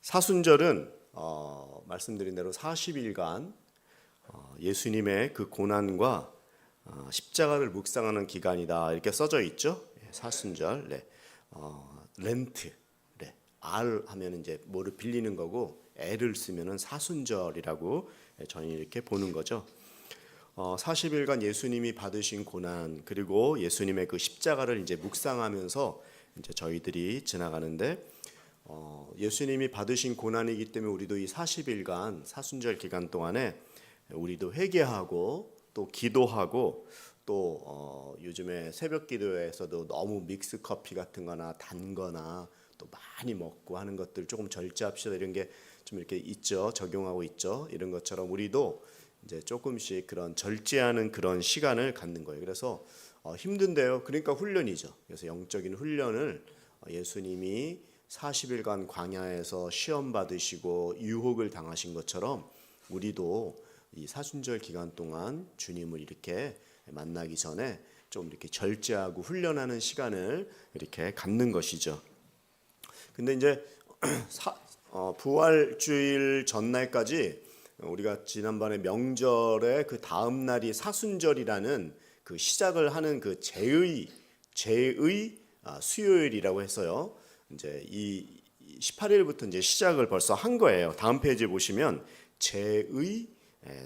사순절은 말씀드린 대로 40일간 예수님의 그 고난과 십자가를 묵상하는 기간이다 이렇게 써져 있죠. 사순절, 네. 렌트, 네. R 하면 이제 뭐를 빌리는 거고 L을 쓰면은 사순절이라고 저희 이렇게 보는 거죠. 40일간 예수님이 받으신 고난 그리고 예수님의 그 십자가를 이제 묵상하면서 이제 저희들이 지나가는데 예수님이 받으신 고난이기 때문에 우리도 이 40일간 사순절 기간 동안에 우리도 회개하고 또 기도하고 또 요즘에 새벽 기도에서도 너무 믹스 커피 같은 거나 단 거나 또 많이 먹고 하는 것들 조금 절제합시다 이런 게 좀 이렇게 있죠. 적용하고 있죠. 이런 것처럼 우리도 이제 조금씩 그런 절제하는 그런 시간을 갖는 거예요. 그래서 힘든데요. 그러니까 훈련이죠. 그래서 영적인 훈련을 예수님이 40일간 광야에서 시험 받으시고 유혹을 당하신 것처럼 우리도 이 사순절 기간 동안 주님을 이렇게 만나기 전에 좀 이렇게 절제하고 훈련하는 시간을 이렇게 갖는 것이죠. 근데 이제 부활주일 전날까지 우리가 지난번에 명절의 그 다음 날이 사순절이라는 그 시작을 하는 그 제의 수요일이라고 했어요. 이제 이 18일부터 이제 시작을 벌써 한 거예요. 다음 페이지 보시면 제의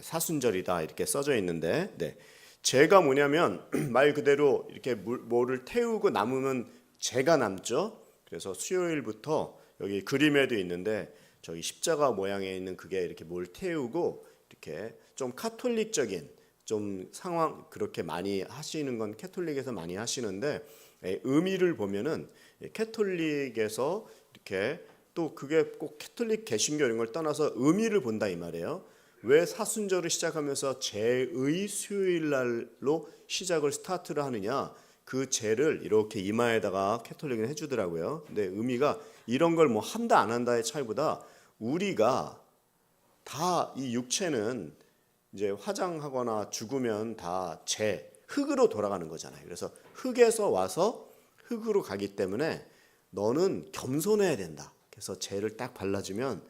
사순절이다 이렇게 써져 있는데, 네. 제가 뭐냐면 말 그대로 이렇게 뭐를 태우고 남으면 제가 남죠. 그래서 수요일부터 여기 그림에도 있는데 저기 십자가 모양에 있는 그게 이렇게 뭘 태우고 이렇게 좀 카톨릭적인 좀 상황 그렇게 많이 하시는 건 캐톨릭에서 많이 하시는데 의미를 보면은 캐톨릭에서 이렇게 또 그게 꼭 캐톨릭 개신교 이런 걸 떠나서 의미를 본다 이 말이에요. 왜 사순절을 시작하면서 제의 수요일 날로 시작을 스타트를 하느냐? 그 제를 이렇게 이마에다가 캐톨릭은 해주더라고요. 근데 의미가 이런 걸 뭐 한다 안 한다의 차이보다 우리가 다 이 육체는 이제 화장하거나 죽으면 다 흙으로 돌아가는 거잖아요. 그래서 흙에서 와서 흙으로 가기 때문에 너는 겸손해야 된다. 그래서 죄를 딱 발라주면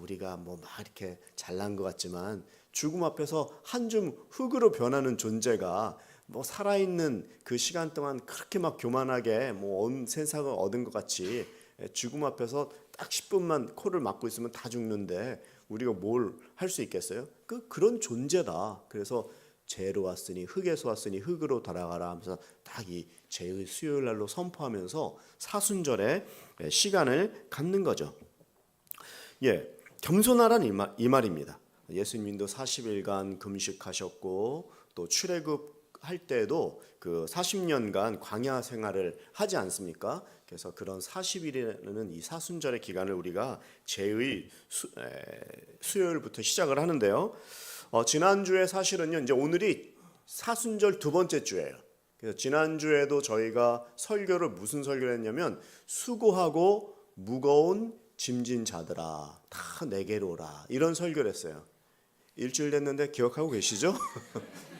우리가 뭐 막 이렇게 잘난 것 같지만 죽음 앞에서 한 줌 흙으로 변하는 존재가 뭐 살아있는 그 시간 동안 그렇게 막 교만하게 뭐 온 세상을 얻은 것 같이 죽음 앞에서 딱 10분만 코를 막고 있으면 다 죽는데 우리가 뭘 할 수 있겠어요? 그런 존재다. 그래서 죄로 왔으니 흙에서 왔으니 흙으로 돌아가라 하면서 딱 이 죄의 수요일 날로 선포하면서 사순절의 시간을 갖는 거죠. 겸손하란 이 말입니다. 예수님도 40일간 금식하셨고 또 출애굽할 때도 그 40년간 광야 생활을 하지 않습니까? 그래서 그런 40일이라는 이 사순절의 기간을 우리가 제의 수요일부터 시작을 하는데요. 지난주에 사실은요, 이제 오늘이 사순절 두 번째 주예요. 그래서 지난주에도 저희가 설교를 무슨 설교를 했냐면 수고하고 무거운 짐진 자들아 다 내게로 오라 이런 설교를 했어요. 일주일 됐는데 기억하고 계시죠?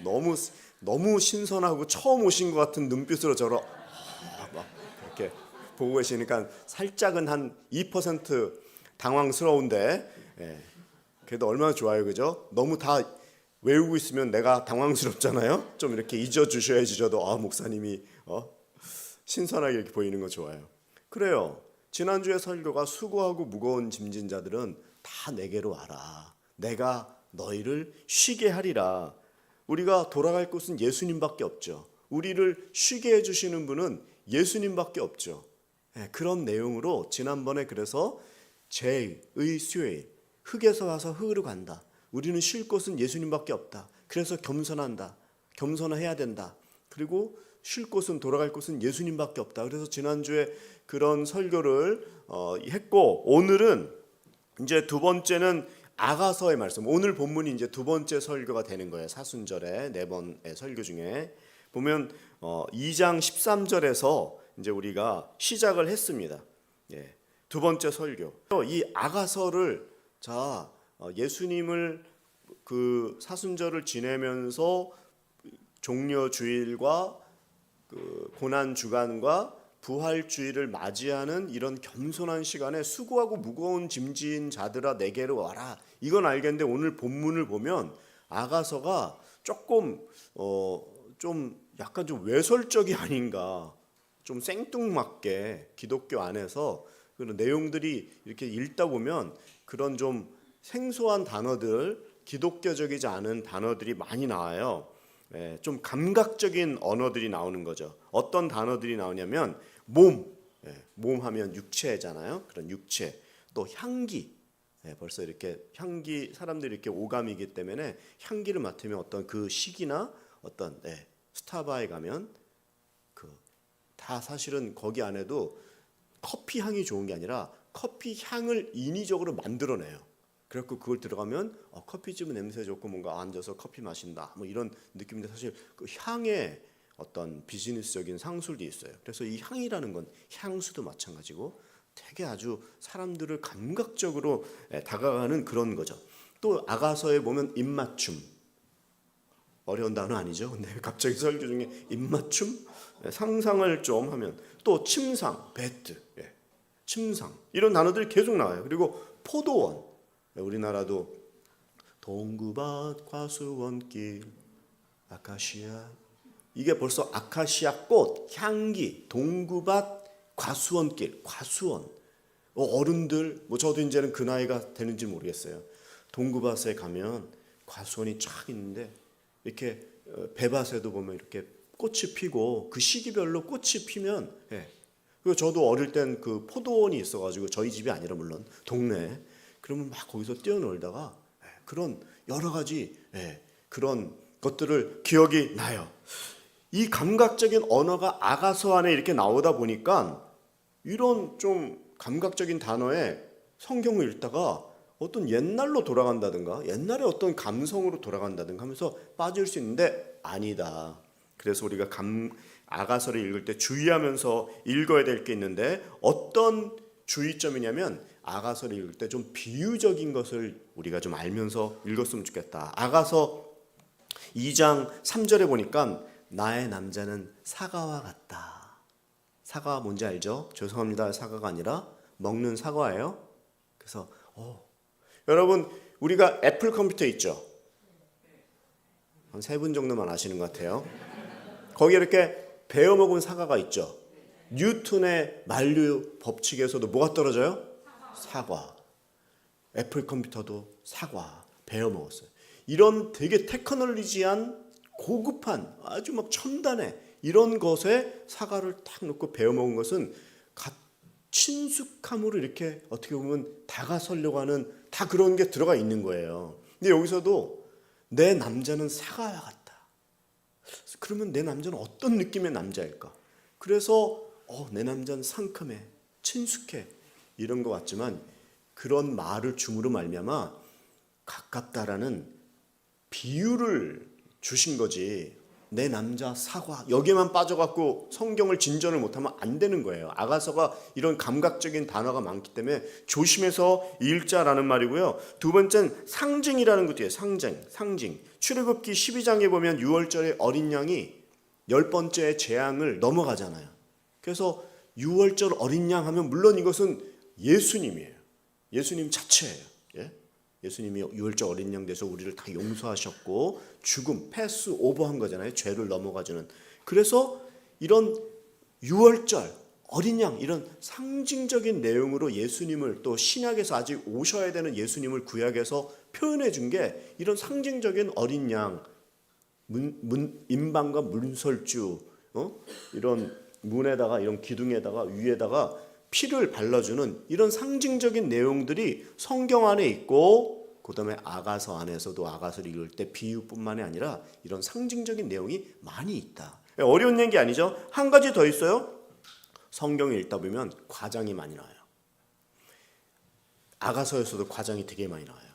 너무 신선하고 처음 오신 것 같은 눈빛으로 저를 막 이렇게 보고 계시니까 살짝은 한 2% 당황스러운데 그래도 얼마나 좋아요, 그죠? 너무 다 외우고 있으면 내가 당황스럽잖아요. 좀 이렇게 잊어주셔야지 저도 목사님이 신선하게 이렇게 보이는 거 좋아요. 그래요. 지난주에 설교가 수고하고 무거운 짐진 자들은 다 내게로 와라. 내가 너희를 쉬게 하리라. 우리가 돌아갈 곳은 예수님밖에 없죠. 우리를 쉬게 해주시는 분은 예수님밖에 없죠. 그런 내용으로 지난번에 그래서 제의 수요일 흙에서 와서 흙으로 간다. 우리는 쉴 곳은 예수님밖에 없다. 그래서 겸손한다. 겸손해야 된다. 그리고 쉴 곳은 돌아갈 곳은 예수님밖에 없다. 그래서 지난주에 그런 설교를 했고 오늘은 이제 두 번째는 아가서의 말씀. 오늘 본문이 이제 두 번째 설교가 되는 거예요. 사순절의 네 번의 설교 중에 보면 2장 13절에서 이제 우리가 시작을 했습니다. 두 번째 설교. 이 아가서를 예수님을 그 사순절을 지내면서 종려 주일과 그 고난 주간과 부활주의를 맞이하는 이런 겸손한 시간에 수고하고 무거운 짐진 자들아 내게로 와라. 이건 알겠는데 오늘 본문을 보면 아가서가 조금 좀 약간 좀 외설적이 아닌가. 좀 생뚱맞게 기독교 안에서 그런 내용들이 이렇게 읽다 보면 그런 좀 생소한 단어들, 기독교적이지 않은 단어들이 많이 나와요. 좀 감각적인 언어들이 나오는 거죠. 어떤 단어들이 나오냐면 몸, 몸 하면 육체잖아요. 그런 육체, 또 향기. 벌써 이렇게 향기, 사람들이 이렇게 오감이기 때문에 향기를 맡으면 어떤 그 시기나 어떤 스타바에 가면 다 사실은 거기 안에도 커피 향이 좋은 게 아니라 커피 향을 인위적으로 만들어내요. 그래갖고 그걸 들어가면 커피집은 냄새 좋고 뭔가 앉아서 커피 마신다 뭐 이런 느낌인데 사실 그 향에 어떤 비즈니스적인 상술도 있어요. 그래서 이 향이라는 건 향수도 마찬가지고 되게 아주 사람들을 감각적으로 다가가는 그런 거죠. 또 아가서에 보면 입맞춤, 어려운 단어 아니죠? 근데 갑자기 설교 중에 입맞춤, 상상을 좀 하면 또 침상, 베트, 침상 이런 단어들이 계속 나와요. 그리고 포도원, 우리나라도 동구밭 과수원길 아카시아, 이게 벌써 아카시아 꽃 향기, 동구밭 과수원길, 과수원. 어른들 뭐 저도 이제는 그 나이가 되는지 모르겠어요. 동구밭에 가면 과수원이 쫙 있는데 이렇게 배밭에도 보면 이렇게 꽃이 피고 그 시기별로 꽃이 피면 그리고 저도 어릴 땐 그 포도원이 있어가지고 저희 집이 아니라 물론 동네에 그러면 막 거기서 뛰어놀다가 그런 여러 가지 그런 것들을 기억이 나요. 이 감각적인 언어가 아가서 안에 이렇게 나오다 보니까 이런 좀 감각적인 단어에 성경을 읽다가 어떤 옛날로 돌아간다든가 옛날에 어떤 감성으로 돌아간다든가 하면서 빠질 수 있는데 아니다. 그래서 우리가 아가서를 읽을 때 주의하면서 읽어야 될 게 있는데 어떤 주의점이냐면 아가서를 읽을 때 좀 비유적인 것을 우리가 좀 알면서 읽었으면 좋겠다. 아가서 2장 3절에 보니까 나의 남자는 사과와 같다. 사과가 뭔지 알죠? 죄송합니다. 사과가 아니라 먹는 사과예요. 그래서 여러분 우리가 애플 컴퓨터 있죠? 한 3분 정도만 아시는 것 같아요. 거기에 이렇게 베어 먹은 사과가 있죠. 뉴턴의 만류 법칙에서도 뭐가 떨어져요? 사과. 애플 컴퓨터도 사과 베어 먹었어요. 이런 되게 테크놀리지한 고급한 아주 막 첨단의 이런 것에 사과를 딱 넣고 베어 먹은 것은 친숙함으로 이렇게 어떻게 보면 다가서려고 하는 다 그런 게 들어가 있는 거예요. 근데 여기서도 내 남자는 사과와 같다. 그러면 내 남자는 어떤 느낌의 남자일까? 그래서 내 남자는 상큼해, 친숙해 이런 것 같지만 그런 말을 줌으로 말미암아 가깝다라는 비유를 주신 거지. 내 남자 사과 여기에만 빠져갖고 성경을 진전을 못하면 안 되는 거예요. 아가서가 이런 감각적인 단어가 많기 때문에 조심해서 읽자라는 말이고요. 두 번째는 상징이라는 것도예요. 상징. 출애굽기 12장에 보면 6월절에 어린 양이 10번째 재앙을 넘어가잖아요. 그래서 6월절 어린 양 하면 물론 이것은 예수님이에요. 예수님 자체예요. 예수님이 6월절 어린 양 돼서 우리를 다 용서하셨고 죽음, 패스 오버한 거잖아요. 죄를 넘어가주는. 그래서 이런 6월절 어린 양 이런 상징적인 내용으로 예수님을 또 신약에서 아직 오셔야 되는 예수님을 구약에서 표현해 준 게 이런 상징적인 어린 양 인방과 문설주 이런 문에다가 이런 기둥에다가 위에다가 피를 발라주는 이런 상징적인 내용들이 성경 안에 있고 그 다음에 아가서 안에서도 아가서를 읽을 때 비유뿐만이 아니라 이런 상징적인 내용이 많이 있다. 어려운 얘기 아니죠. 한 가지 더 있어요. 성경을 읽다 보면 과장이 많이 나와요. 아가서에서도 과장이 되게 많이 나와요.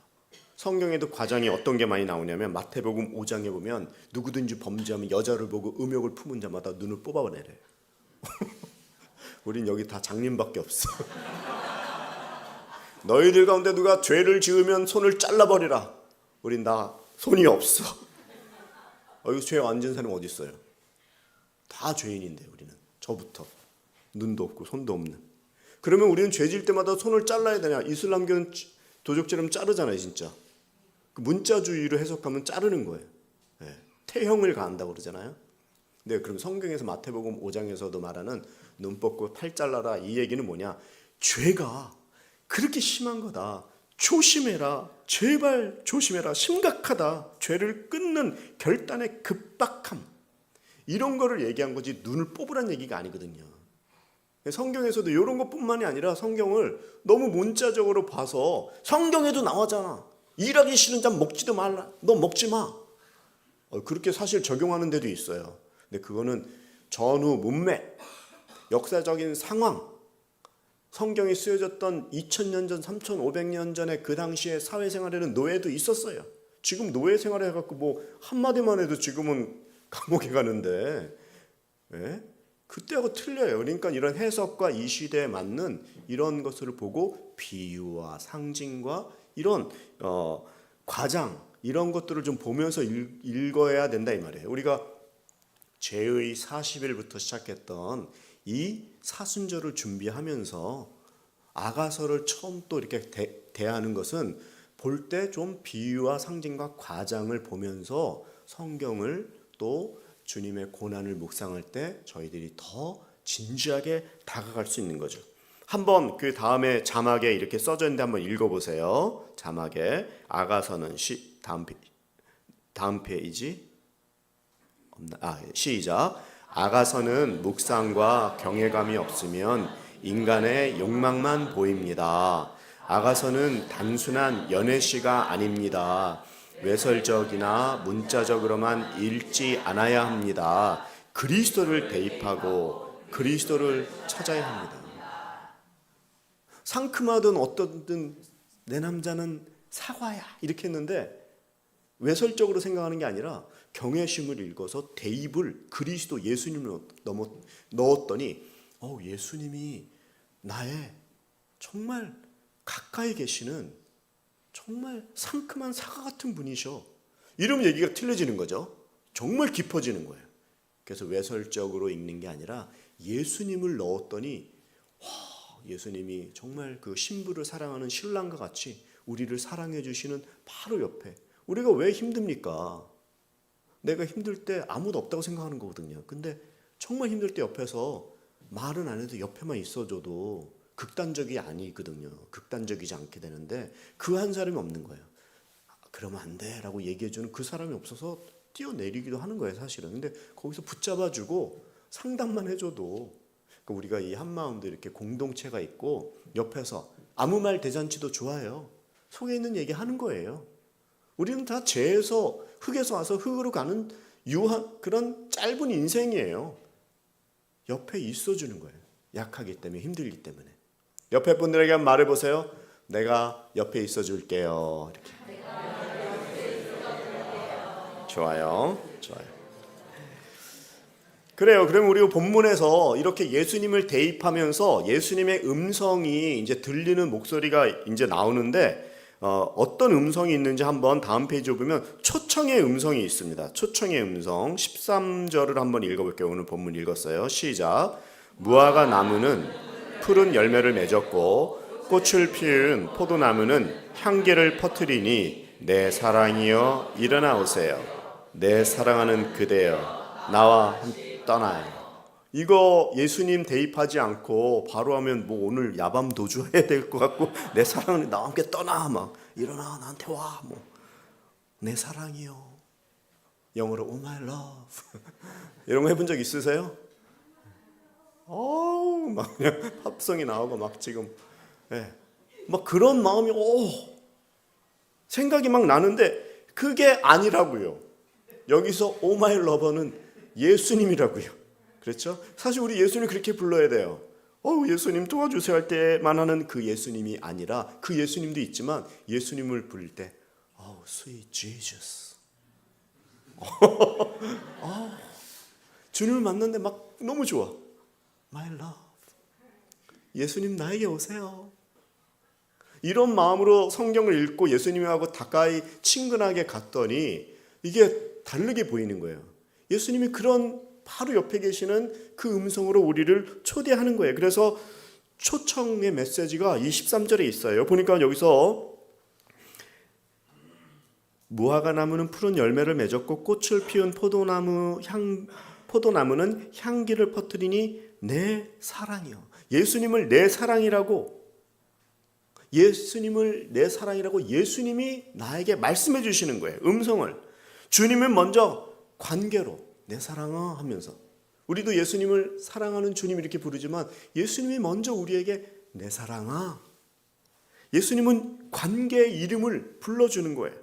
성경에도 과장이 어떤 게 많이 나오냐면 마태복음 5장에 보면 누구든지 범죄하면 여자를 보고 음욕을 품은 자마다 눈을 뽑아내래요. 우린 여기 다 장님밖에 없어. 너희들 가운데 누가 죄를 지으면 손을 잘라버리라. 우린 다 손이 없어. 여기 죄 안 지은 사람 어디 있어요? 다 죄인인데 우리는 저부터. 눈도 없고 손도 없는. 그러면 우리는 죄질 때마다 손을 잘라야 되냐? 이슬람교는 도적질하면 자르잖아요, 진짜. 그 문자주의로 해석하면 자르는 거예요. 예, 태형을 가한다고 그러잖아요. 네, 그럼 성경에서 마태복음 5장에서도 말하는 눈 뽑고 팔 잘라라, 이 얘기는 뭐냐? 죄가 그렇게 심한 거다. 조심해라. 제발 조심해라. 심각하다. 죄를 끊는 결단의 급박함. 이런 거를 얘기한 거지 눈을 뽑으란 얘기가 아니거든요. 성경에서도 이런 것뿐만이 아니라 성경을 너무 문자적으로 봐서 성경에도 나오잖아. 일하기 싫은 잠 먹지도 말라. 너 먹지 마. 그렇게 사실 적용하는 데도 있어요. 근데 그거는 전후 문맥, 역사적인 상황, 성경이 쓰여졌던 2000년 전, 3500년 전에 그 당시에 사회생활에는 노예도 있었어요. 지금 노예 생활을 해갖고 뭐 한마디만 해도 지금은 감옥에 가는데, 예? 그때하고 틀려요. 그러니까 이런 해석과 이 시대에 맞는 이런 것을 보고 비유와 상징과 이런 과장 이런 것들을 좀 보면서 읽어야 된다 이 말이에요. 우리가 죄의 40일부터 시작했던 이 사순절을 준비하면서 아가서를 처음 또 이렇게 대하는 것은 볼 때 좀 비유와 상징과 과장을 보면서 성경을 또 주님의 고난을 묵상할 때 저희들이 더 진지하게 다가갈 수 있는 거죠. 한번 그 다음에 자막에 이렇게 써져 있는데 한번 읽어보세요. 자막에 아가서는 다음 페이지 시작. 아가서는 묵상과 경외감이 없으면 인간의 욕망만 보입니다. 아가서는 단순한 연애시가 아닙니다. 외설적이나 문자적으로만 읽지 않아야 합니다. 그리스도를 대입하고 그리스도를 찾아야 합니다. 상큼하든 어떻든 내 남자는 사과야 이렇게 했는데 외설적으로 생각하는 게 아니라 경외심을 읽어서 대입을 그리스도 예수님을 넣었더니 예수님이 나의 정말 가까이 계시는 정말 상큼한 사과 같은 분이셔. 이러면 얘기가 틀려지는 거죠. 정말 깊어지는 거예요. 그래서 외설적으로 읽는 게 아니라 예수님을 넣었더니 예수님이 정말 그 신부를 사랑하는 신랑과 같이 우리를 사랑해 주시는 바로 옆에. 우리가 왜 힘듭니까? 내가 힘들 때 아무도 없다고 생각하는 거거든요. 근데 정말 힘들 때 옆에서 말은 안 해도 옆에만 있어줘도 극단적이 아니거든요. 극단적이지 않게 되는데 그 한 사람이 없는 거예요. 그러면 안 돼 라고 얘기해주는 그 사람이 없어서 뛰어내리기도 하는 거예요, 사실은. 근데 거기서 붙잡아주고 상담만 해줘도 우리가 이 한마음도 이렇게 공동체가 있고 옆에서 아무 말 대잔치도 좋아요. 속에 있는 얘기 하는 거예요. 우리는 다 죄에서 흙에서 와서 흙으로 가는 그런 짧은 인생이에요. 옆에 있어주는 거예요. 약하기 때문에, 힘들기 때문에. 옆에 분들에게 한번 말해보세요. 내가 옆에 있어줄게요. 이렇게. 좋아요. 그래요. 그럼 우리가 본문에서 이렇게 예수님을 대입하면서 예수님의 음성이 이제 들리는 목소리가 이제 나오는데 어떤 음성이 있는지 한번 다음 페이지에 보면 초청의 음성이 있습니다. 초청의 음성 13절을 한번 읽어볼게요. 오늘 본문 읽었어요. 시작. 무화과 나무는 푸른 열매를 맺었고 꽃을 피운 포도나무는 향기를 퍼뜨리니 내 사랑이여 일어나오세요. 내 사랑하는 그대여 나와 떠나요. 이거 예수님 대입하지 않고 바로 하면 뭐 오늘 야밤 도주해야 될 것 같고 내 사랑은 나와 함께 떠나 막 일어나 나한테 와 뭐 내 사랑이요. 영어로 Oh my love 이런 거 해본 적 있으세요? 막 그냥 팝송이 나오고 막 지금 막 그런 마음이 생각이 막 나는데 그게 아니라고요. 여기서 Oh my love는 예수님이라고요. 그렇죠? 사실 우리 예수님 그렇게 불러야 돼요. 예수님 도와주세요 할 때만 하는 그 예수님이 아니라 그 예수님도 있지만 예수님을 부를 때 sweet Jesus 주님을 만났는데 막 너무 좋아. My love 예수님 나에게 오세요. 이런 마음으로 성경을 읽고 예수님하고 가까이 친근하게 갔더니 이게 다르게 보이는 거예요. 예수님이 그런 바로 옆에 계시는 그 음성으로 우리를 초대하는 거예요. 그래서 초청의 메시지가 이 13절에 있어요. 보니까 여기서 무화과 나무는 푸른 열매를 맺었고 꽃을 피운 포도나무는 향기를 퍼뜨리니 내 사랑이요. 예수님을 내 사랑이라고 예수님이 나에게 말씀해 주시는 거예요. 음성을. 주님은 먼저 관계로 내 사랑아 하면서, 우리도 예수님을 사랑하는 주님 이렇게 부르지만 예수님이 먼저 우리에게 내 사랑아. 예수님은 관계의 이름을 불러주는 거예요.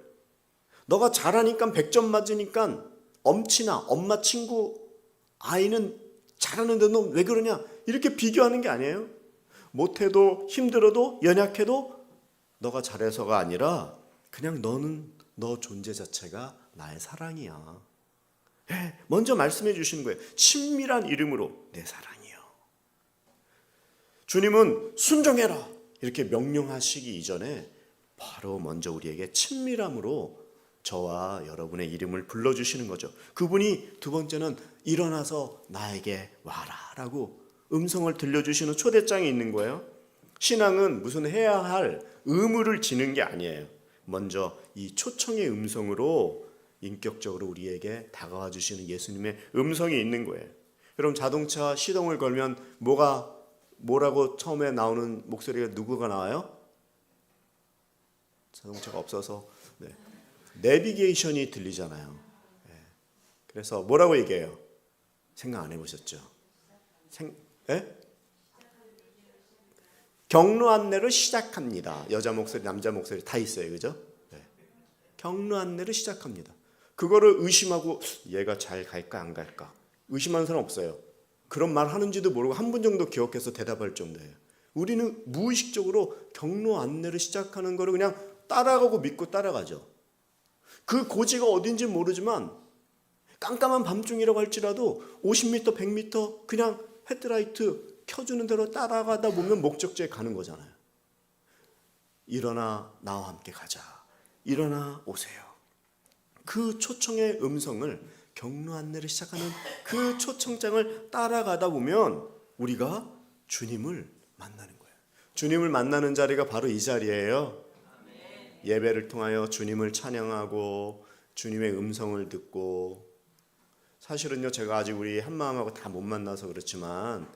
너가 잘하니까 100점 맞으니까 엄친아, 엄마 친구 아이는 잘하는데 너 왜 그러냐 이렇게 비교하는 게 아니에요. 못해도 힘들어도 연약해도 너가 잘해서가 아니라 그냥 너는 너 존재 자체가 나의 사랑이야. 먼저 말씀해 주시는 거예요. 친밀한 이름으로 내 사랑이요. 주님은 순종해라 이렇게 명령하시기 이전에 바로 먼저 우리에게 친밀함으로 저와 여러분의 이름을 불러주시는 거죠. 그분이 두 번째는 일어나서 나에게 와라 라고 음성을 들려주시는 초대장이 있는 거예요. 신앙은 무슨 해야 할 의무를 지는 게 아니에요. 먼저 이 초청의 음성으로 인격적으로 우리에게 다가와 주시는 예수님의 음성이 있는 거예요. 여러분 자동차 시동을 걸면 뭐라고 처음에 나오는 목소리가 누구가 나와요? 자동차가 없어서 내비게이션이 들리잖아요. 그래서 뭐라고 얘기해요? 생각 안 해보셨죠? 경로 안내를 시작합니다. 여자 목소리, 남자 목소리 다 있어요, 그죠? 경로 안내를 시작합니다. 그거를 의심하고 얘가 잘 갈까 안 갈까 의심하는 사람 없어요. 그런 말 하는지도 모르고 한 분 정도 기억해서 대답할 정도예요. 우리는 무의식적으로 경로 안내를 시작하는 거를 그냥 따라가고 믿고 따라가죠. 그 고지가 어딘지 모르지만 깜깜한 밤중이라고 할지라도 50m, 100m 그냥 헤드라이트 켜주는 대로 따라가다 보면 목적지에 가는 거잖아요. 일어나 나와 함께 가자. 일어나 오세요. 그 초청의 음성을 경로 안내를 시작하는 그 초청장을 따라가다 보면 우리가 주님을 만나는 거예요. 주님을 만나는 자리가 바로 이 자리예요. 예배를 통하여 주님을 찬양하고 주님의 음성을 듣고, 사실은요 제가 아직 우리 한마음하고 다 못 만나서 그렇지만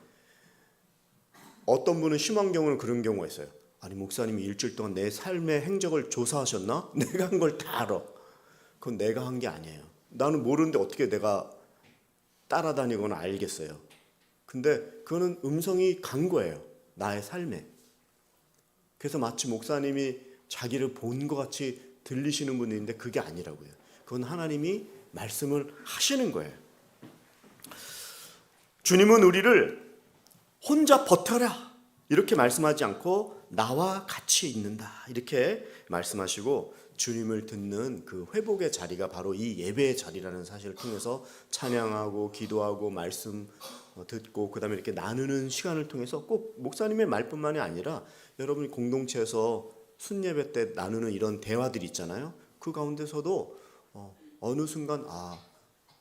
어떤 분은 심한 경우는 그런 경우가 있어요. 아니 목사님이 일주일 동안 내 삶의 행적을 조사하셨나? 내가 한 걸 다 알아. 그건 내가 한 게 아니에요. 나는 모르는데 어떻게 내가 따라다니거나 알겠어요. 근데 그거는 음성이 간 거예요. 나의 삶에. 그래서 마치 목사님이 자기를 본 것 같이 들리시는 분이 있는데 그게 아니라고요. 그건 하나님이 말씀을 하시는 거예요. 주님은 우리를 혼자 버텨라 이렇게 말씀하지 않고 나와 같이 있는다 이렇게 말씀하시고, 주님을 듣는 그 회복의 자리가 바로 이 예배의 자리라는 사실을 통해서 찬양하고 기도하고 말씀 듣고 그다음에 이렇게 나누는 시간을 통해서 꼭 목사님의 말뿐만이 아니라 여러분이 공동체에서 순예배 때 나누는 이런 대화들이 있잖아요. 그 가운데서도 어느 순간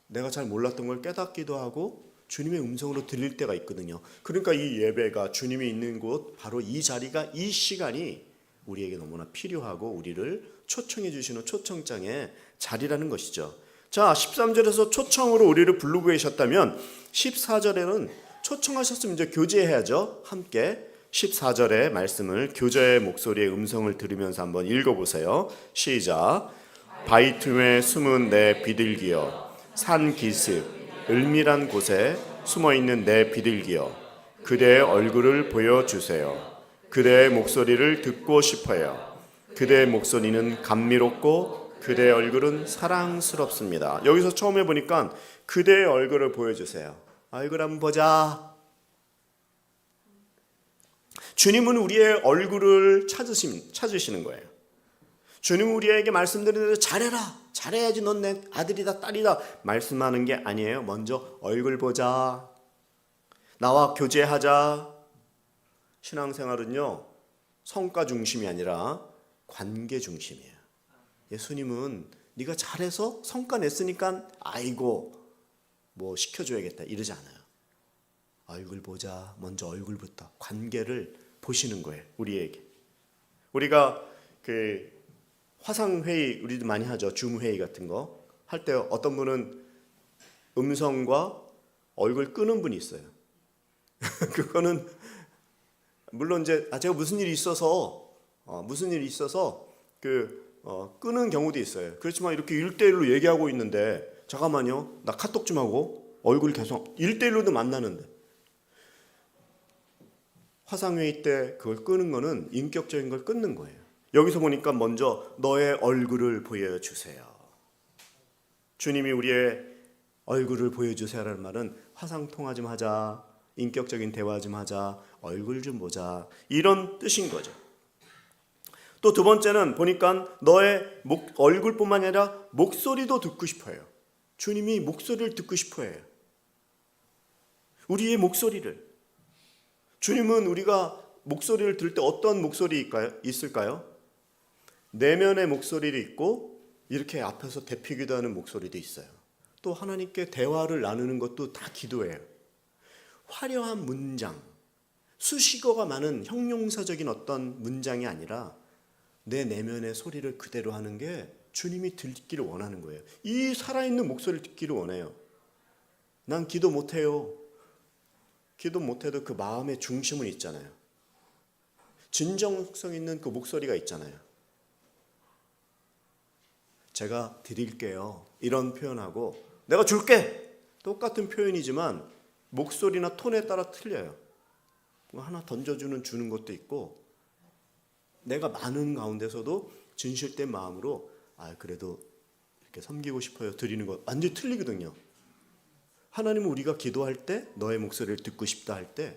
내가 잘 몰랐던 걸 깨닫기도 하고 주님의 음성으로 들릴 때가 있거든요. 그러니까 이 예배가 주님이 있는 곳 바로 이 자리가, 이 시간이 우리에게 너무나 필요하고 우리를 초청해 주시는 초청장의 자리라는 것이죠. 자, 13절에서 초청으로 우리를 부르고 계셨다면 14절에는 초청하셨으면 이제 교제해야죠. 함께 14절의 말씀을 교제의 목소리의 음성을 들으면서 한번 읽어보세요. 시작. 바위 틈에 숨은 내 비둘기여, 산 기슭 을밀한 곳에 숨어있는 내 비둘기여, 그대의 얼굴을 보여주세요. 그대의 목소리를 듣고 싶어요. 그대의 목소리는 감미롭고 그대의 얼굴은 사랑스럽습니다. 여기서 처음에 보니까 그대의 얼굴을 보여주세요. 얼굴 한번 보자. 주님은 우리의 얼굴을 찾으시는 거예요. 주님은 우리에게 말씀드리는 대로 잘해라, 잘해야지 넌 내 아들이다 딸이다 말씀하는 게 아니에요. 먼저 얼굴 보자, 나와 교제하자. 신앙생활은요 성과 중심이 아니라 관계 중심이에요. 예수님은 네가 잘해서 성과 냈으니까 아이고 뭐 시켜줘야겠다 이러지 않아요. 얼굴 보자. 먼저 얼굴부터 관계를 보시는 거예요. 우리에게. 우리가 그 화상회의 우리도 많이 하죠. 줌회의 같은 거 할 때 어떤 분은 음성과 얼굴 끄는 분이 있어요. 그거는 물론 이제 제가 무슨 일이 있어서 끄는 경우도 있어요. 그렇지만 이렇게 1대1로 얘기하고 있는데 잠깐만요. 나 카톡 좀 하고 얼굴 계속 1대1로도 만나는데 화상회의 때 그걸 끄는 거는 인격적인 걸 끊는 거예요. 여기서 보니까 먼저 너의 얼굴을 보여주세요. 주님이 우리의 얼굴을 보여주세요라는 말은 화상통화 좀 하자, 인격적인 대화 좀 하자, 얼굴 좀 보자 이런 뜻인 거죠. 또 두 번째는 보니까 너의 얼굴뿐만 아니라 목소리도 듣고 싶어요. 주님이 목소리를 듣고 싶어해요. 우리의 목소리를. 주님은 우리가 목소리를 들을 때 어떤 목소리 있을까요? 내면의 목소리도 있고 이렇게 앞에서 대피기도 하는 목소리도 있어요. 또 하나님께 대화를 나누는 것도 다 기도예요. 화려한 문장, 수식어가 많은 형용사적인 어떤 문장이 아니라 내 내면의 소리를 그대로 하는 게 주님이 듣기를 원하는 거예요. 이 살아있는 목소리를 듣기를 원해요. 난 기도 못해요. 기도 못해도 그 마음의 중심은 있잖아요. 진정성 있는 그 목소리가 있잖아요. 제가 드릴게요. 이런 표현하고 내가 줄게. 똑같은 표현이지만 목소리나 톤에 따라 틀려요. 하나 던져주는 주는 것도 있고 내가 많은 가운데서도 진실된 마음으로 그래도 이렇게 섬기고 싶어요. 드리는 것 완전히 틀리거든요. 하나님은 우리가 기도할 때 너의 목소리를 듣고 싶다 할 때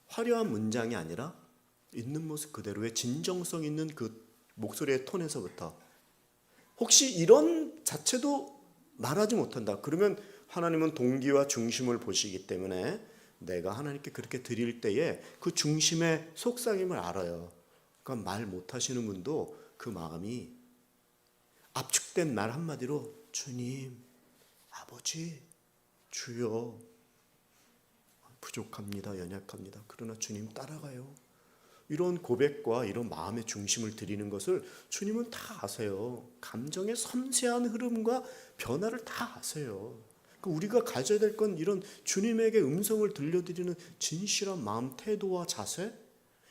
화려한 문장이 아니라 있는 모습 그대로의 진정성 있는 그 목소리의 톤에서부터 혹시 이런 자체도 말하지 못한다. 그러면 하나님은 동기와 중심을 보시기 때문에 내가 하나님께 그렇게 드릴 때에 그 중심의 속삭임을 알아요. 그러니까 말 못하시는 분도 그 마음이 압축된 말 한마디로 주님, 아버지, 주여 부족합니다. 연약합니다. 그러나 주님 따라가요. 이런 고백과 이런 마음의 중심을 드리는 것을 주님은 다 아세요. 감정의 섬세한 흐름과 변화를 다 아세요. 그러니까 우리가 가져야 될 건 이런 주님에게 음성을 들려드리는 진실한 마음, 태도와 자세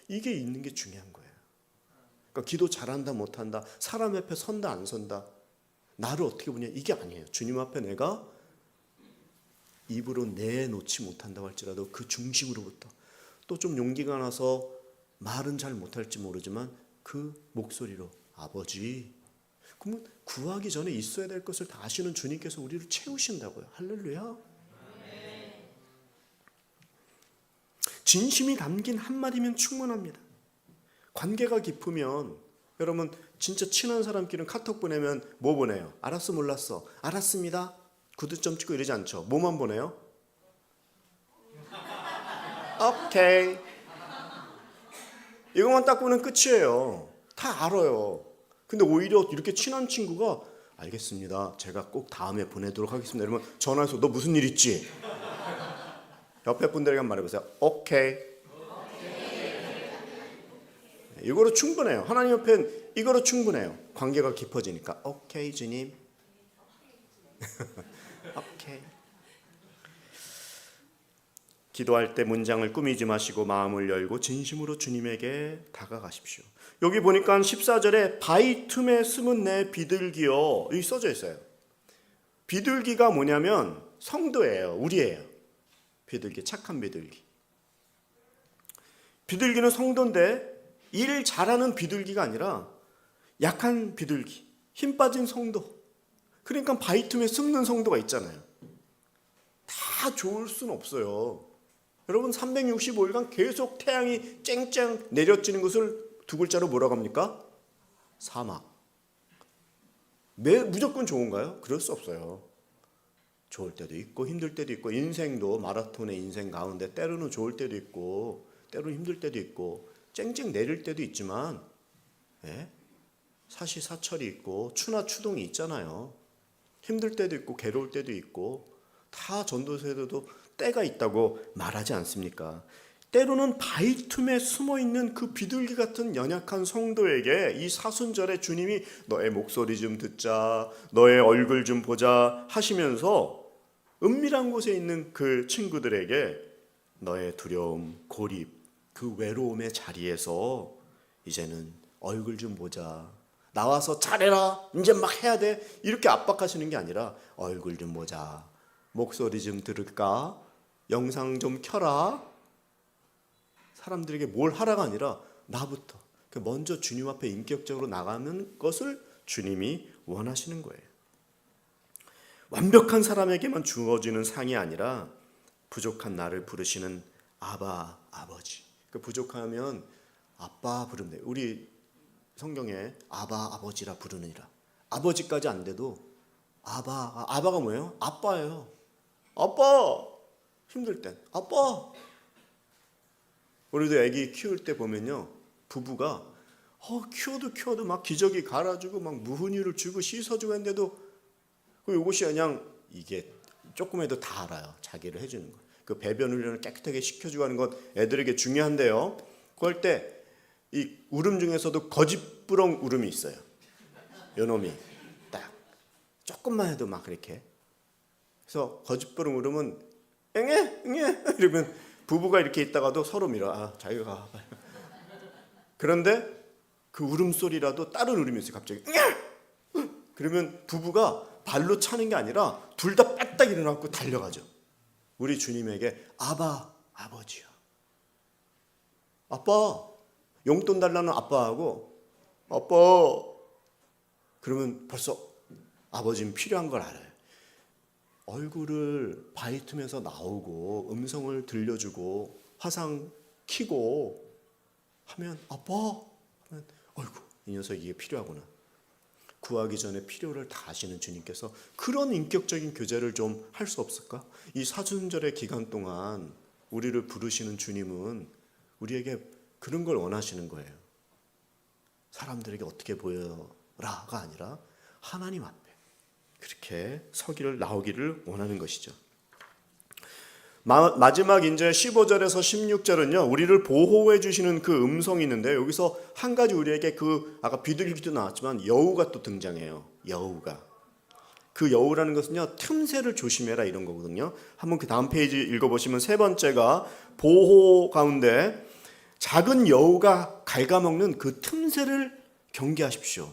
이게 있는 게 중요한 거예요. 그러니까 기도 잘한다 못한다, 사람 앞에 선다 안 선다, 나를 어떻게 보냐 이게 아니에요. 주님 앞에 내가 입으로 내놓지 못한다고 할지라도 그 중심으로부터 또 좀 용기가 나서 말은 잘 못할지 모르지만 그 목소리로 아버지. 그러면 구하기 전에 있어야 될 것을 다 아시는 주님께서 우리를 채우신다고요. 할렐루야. 진심이 담긴 한마디면 충분합니다. 관계가 깊으면 여러분 진짜 친한 사람끼리는 카톡 보내면 뭐 보내요? 알았어 몰랐어? 알았습니다. 구두점 찍고 이러지 않죠. 뭐만 보내요? 오케이. 이것만 딱 보면 끝이에요. 다 알아요. 근데 오히려 이렇게 친한 친구가 알겠습니다. 제가 꼭 다음에 보내도록 하겠습니다. 이러면 전화해서 너 무슨 일 있지? 옆에 분들에게 말해보세요. 오케이. 이거로 충분해요. 하나님 옆엔 이거로 충분해요. 관계가 깊어지니까. 오케이 주님. 오케이. 기도할 때 문장을 꾸미지 마시고 마음을 열고 진심으로 주님에게 다가가십시오. 여기 보니까 14절에 바위 틈에 숨은 내 비둘기요 여기 써져 있어요. 비둘기가 뭐냐면 성도예요. 우리예요. 비둘기, 착한 비둘기. 비둘기는 성도인데 일 잘하는 비둘기가 아니라 약한 비둘기, 힘 빠진 성도. 그러니까 바위 틈에 숨는 성도가 있잖아요. 다 좋을 수는 없어요. 여러분 365일간 계속 태양이 쨍쨍 내려지는 것을 두 글자로 뭐라고 합니까? 사막. 무조건 좋은가요? 그럴 수 없어요. 좋을 때도 있고 힘들 때도 있고 인생도 마라톤의 인생 가운데 때로는 좋을 때도 있고 때로는 힘들 때도 있고 쨍쨍 내릴 때도 있지만 사시사철이 있고 추나 추동이 있잖아요. 힘들 때도 있고 괴로울 때도 있고 다 전도서에도 때가 있다고 말하지 않습니까? 때로는 바위 틈에 숨어있는 그 비둘기 같은 연약한 성도에게 이 사순절에 주님이 너의 목소리 좀 듣자, 너의 얼굴 좀 보자 하시면서 은밀한 곳에 있는 그 친구들에게 너의 두려움, 고립, 그 외로움의 자리에서 이제는 얼굴 좀 보자, 나와서 잘해라, 이제 막 해야 돼, 이렇게 압박하시는 게 아니라 얼굴 좀 보자, 목소리 좀 들을까, 영상 좀 켜라. 사람들에게 뭘 하라가 아니라 나부터 먼저 주님 앞에 인격적으로 나가는 것을 주님이 원하시는 거예요. 완벽한 사람에게만 주어지는 상이 아니라 부족한 나를 부르시는 아바, 아버지. 그 부족하면 아빠 부르면 돼요. 우리 성경에 아바, 아버지라 부르느니라. 아버지까지 안 돼도 아바가 뭐예요? 아빠예요. 아빠! 힘들 땐 아빠! 우리도 아기 키울 때 보면요, 부부가 키워도 막 기저귀 갈아주고 막 무훈유를 주고 씻어주고 했는데도 이것이 그냥 이게 조금해도 다 알아요. 자기를 해주는 거. 그 배변 훈련을 깨끗하게 시켜주고 하는 것 애들에게 중요한데요. 그럴 때 이 울음 중에서도 거짓부렁 울음이 있어요. 요놈이 딱 조금만 해도 막 그렇게. 그래서 거짓부렁 울음은 응애 이러면 부부가 이렇게 있다가도 서로 밀어. 자기가 가. 그런데 그 울음소리라도 다른 울음이 있어요. 갑자기 그러면 부부가 발로 차는 게 아니라 둘 다 빠딱 일어나고 달려가죠. 우리 주님에게 아바, 아버지요. 아빠, 용돈 달라는 아빠하고 아빠 그러면 벌써 아버지는 필요한 걸 알아요. 얼굴을 바위 틈에서 나오고 음성을 들려주고 화상 키고 하면 아빠 하면 어이구 이 녀석이 이게 필요하구나. 구하기 전에 필요를 다 아시는 주님께서 그런 인격적인 교제를 좀 할 수 없을까? 이 사순절의 기간 동안 우리를 부르시는 주님은 우리에게 그런 걸 원하시는 거예요. 사람들에게 어떻게 보여라가 아니라 하나님 앞에 그렇게 나오기를 원하는 것이죠. 마지막 이제 15절에서 16절은요, 우리를 보호해 주시는 그 음성이 있는데 여기서 한 가지 우리에게 아까 비둘기도 나왔지만 여우가 또 등장해요. 여우가. 그 여우라는 것은요, 틈새를 조심해라 이런 거거든요. 한번 그 다음 페이지 읽어보시면 세 번째가 보호 가운데 작은 여우가 갉아먹는 그 틈새를 경계하십시오.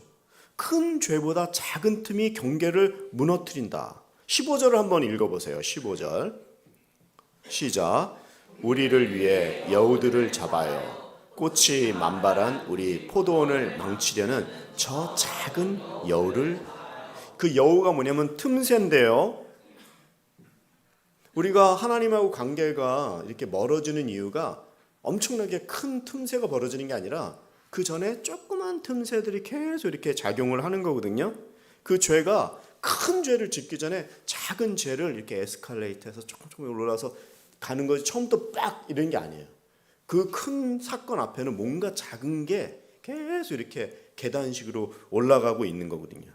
큰 죄보다 작은 틈이 경계를 무너뜨린다. 15절을 한번 읽어보세요. 15절 시작. 우리를 위해 여우들을 잡아요. 꽃이 만발한 우리 포도원을 망치려는 저 작은 여우를. 그 여우가 뭐냐면 틈새인데요, 우리가 하나님하고 관계가 이렇게 멀어지는 이유가 엄청나게 큰 틈새가 벌어지는 게 아니라 그 전에 조그만 틈새들이 계속 이렇게 작용을 하는 거거든요. 그 죄가 큰 죄를 짓기 전에 작은 죄를 이렇게 에스컬레이트해서 조금 올라서 가는 것이 처음부터 빡 이런 게 아니에요. 그 큰 사건 앞에는 뭔가 작은 게 계속 이렇게 계단식으로 올라가고 있는 거거든요.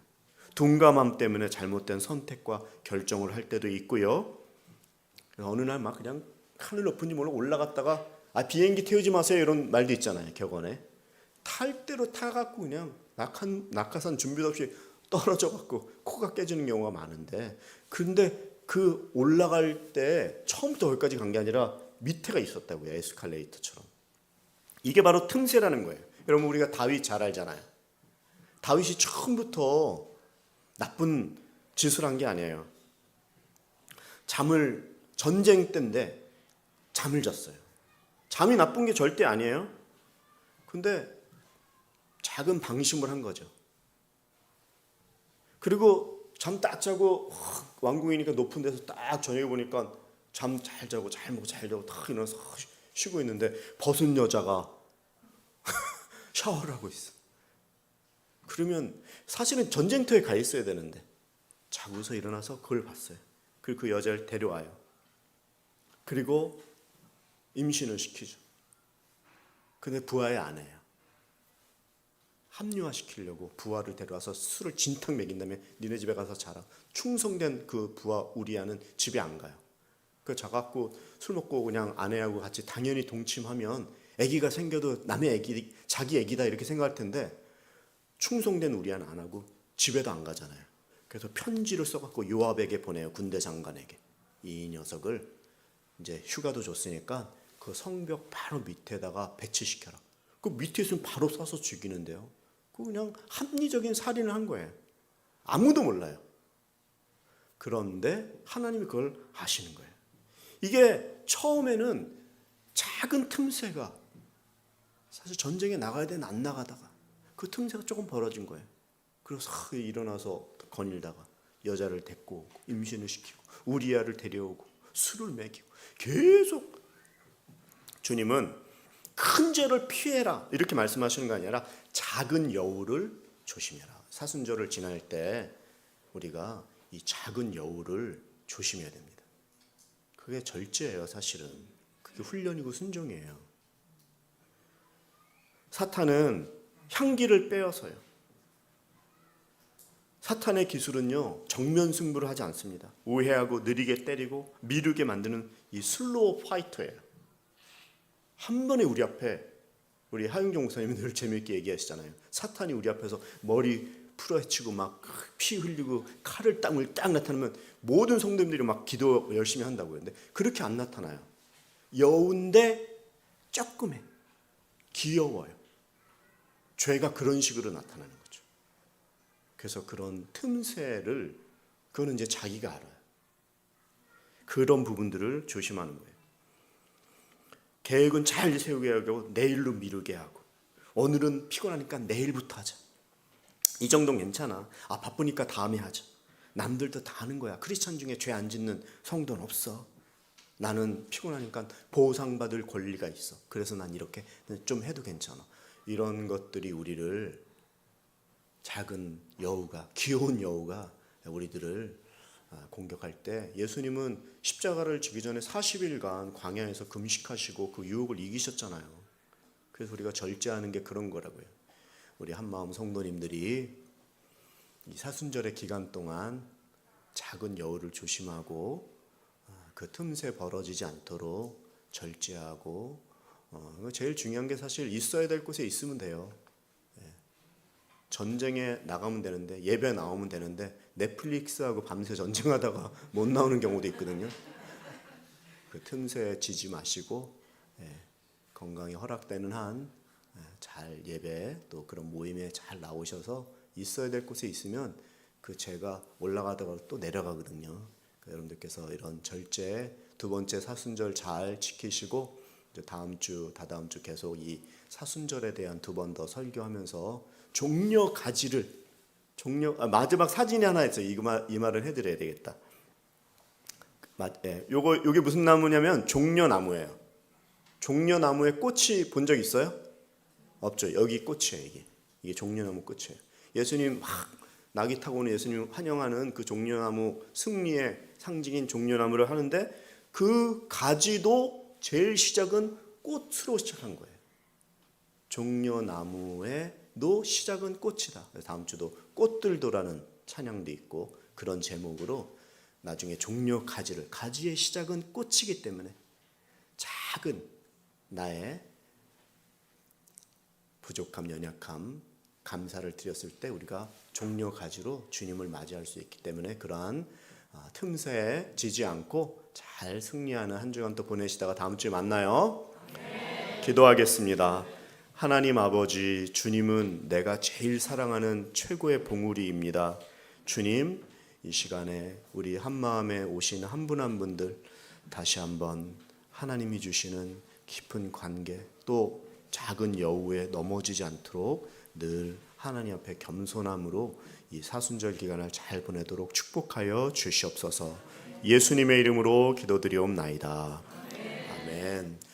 둔감함 때문에 잘못된 선택과 결정을 할 때도 있고요. 어느 날 막 그냥 하늘 높은지 몰라 올라갔다가 비행기 태우지 마세요 이런 말도 있잖아요. 격언에 탈 대로 타갖고 그냥 낙하산 준비도 없이 떨어져 갖고 코가 깨지는 경우가 많은데, 근데 그 올라갈 때 처음부터 거기까지 간 게 아니라 밑에가 있었다고요. 에스컬레이터처럼. 이게 바로 틈새라는 거예요. 여러분 우리가 다윗 잘 알잖아요. 다윗이 처음부터 나쁜 짓을 한 게 아니에요. 전쟁 때인데 잠을 잤어요. 잠이 나쁜 게 절대 아니에요. 근데 작은 방심을 한 거죠. 그리고 잠 딱 자고 왕궁이니까 높은 데서 딱 저녁에 보니까 잠 잘 자고 잘 먹고 잘 자고 딱 일어나서 쉬고 있는데 벗은 여자가 샤워를 하고 있어. 그러면 사실은 전쟁터에 가 있어야 되는데 자고서 일어나서 그걸 봤어요. 그리고 그 여자를 데려와요. 그리고 임신을 시키죠. 근데 부하의 아내예요. 합리화시키려고 부하를 데려와서 술을 진탕 먹인 다음에 니네 집에 가서 자라. 충성된 그 부하 우리아는 집에 안 가요. 그 자갖고 술 먹고 그냥 아내하고 같이 당연히 동침하면 아기가 생겨도 남의 아기, 자기 아기다 이렇게 생각할 텐데 충성된 우리아는 안 하고 집에도 안 가잖아요. 그래서 편지를 써갖고 요압에게 보내요. 군대 장관에게. 이 녀석을 이제 휴가도 줬으니까 그 성벽 바로 밑에다가 배치시켜라. 그 밑에 있으면 바로 쏴서 죽이는데요. 그 그냥 합리적인 살인을 한 거예요. 아무도 몰라요. 그런데 하나님이 그걸 아시는 거예요. 이게 처음에는 작은 틈새가 사실 전쟁에 나가야 되는 안 나가다가 그 틈새가 조금 벌어진 거예요. 그래서 일어나서 거닐다가 여자를 데리고 오고 임신을 시키고 우리아를 데려오고 술을 먹이고 계속 주님은 큰 죄를 피해라 이렇게 말씀하시는 거 아니라 작은 여우를 조심해라. 사순절을 지날 때 우리가 이 작은 여우를 조심해야 됩니다. 그게 절제예요. 사실은 그게 훈련이고 순종이에요. 사탄은 향기를 빼어서요. 사탄의 기술은요 정면 승부를 하지 않습니다. 우회하고 느리게 때리고 미루게 만드는 이 슬로우 파이터예요. 한 번에 우리 앞에 우리 하윤경 목사님이 늘 재미있게 얘기하시잖아요. 사탄이 우리 앞에서 머리 풀어헤치고 막 피 흘리고 칼을 땀을 딱 나타나면 모든 성도님들이 막 기도 열심히 한다고요. 근데 그렇게 안 나타나요. 여운데 조그매 귀여워요. 죄가 그런 식으로 나타나는 거죠. 그래서 그런 틈새를 그거는 이제 자기가 알아요. 그런 부분들을 조심하는 거예요. 계획은 잘 세우게 하고 내일로 미루게 하고 오늘은 피곤하니까 내일부터 하자. 이 정도는 괜찮아. 바쁘니까 다음에 하자. 남들도 다 하는 거야. 크리스찬 중에 죄 안 짓는 성도는 없어. 나는 피곤하니까 보상받을 권리가 있어. 그래서 난 이렇게 좀 해도 괜찮아. 이런 것들이 우리를 작은 여우가 귀여운 여우가 우리들을 공격할 때 예수님은 십자가를 지기 전에 40일간 광야에서 금식하시고 그 유혹을 이기셨잖아요. 그래서 우리가 절제하는 게 그런 거라고요. 우리 한마음 성도님들이 이 사순절의 기간 동안 작은 여우를 조심하고 그 틈새 벌어지지 않도록 절제하고 제일 중요한 게 사실 있어야 될 곳에 있으면 돼요. 전쟁에 나가면 되는데 예배 나오면 되는데 넷플릭스하고 밤새 전쟁하다가 못 나오는 경우도 있거든요. 그 틈새 지지 마시고 건강이 허락되는 한 잘 예배 또 그런 모임에 잘 나오셔서 있어야 될 곳에 있으면 그 죄가 올라가다가 또 내려가거든요. 여러분들께서 이런 절제 두 번째 사순절 잘 지키시고 이제 다음 주 다다음 주 계속 이 사순절에 대한 두 번 더 설교하면서 종려 가지를 마지막 사진이 하나 있어요. 이 말을 해드려야 되겠다. 요게 무슨 나무냐면 종려나무예요. 종려나무에 꽃이 본 적 있어요? 없죠. 여기 꽃이에요. 이게 종려나무 꽃이에요. 예수님 막 낙이 타고 오는 예수님 환영하는 그 종려나무 승리의 상징인 종려나무를 하는데 그 가지도 제일 시작은 꽃으로 시작한 거예요. 종려나무에도 시작은 꽃이다. 다음 주도 꽃들도라는 찬양도 있고 그런 제목으로 나중에 종려 가지의 시작은 꽃이기 때문에 작은 나의 부족함, 연약함, 감사를 드렸을 때 우리가 종려 가지로 주님을 맞이할 수 있기 때문에 그러한 틈새에 지지 않고 잘 승리하는 한 주간 또 보내시다가 다음 주에 만나요. 네. 기도하겠습니다. 하나님 아버지, 주님은 내가 제일 사랑하는 최고의 봉우리입니다. 주님, 이 시간에 우리 한마음에 오신 한 분 한 분들 다시 한번 하나님이 주시는 깊은 관계 또 작은 여우에 넘어지지 않도록 늘 하나님 앞에 겸손함으로 이 사순절 기간을 잘 보내도록 축복하여 주시옵소서. 예수님의 이름으로 기도드리옵나이다. 아멘.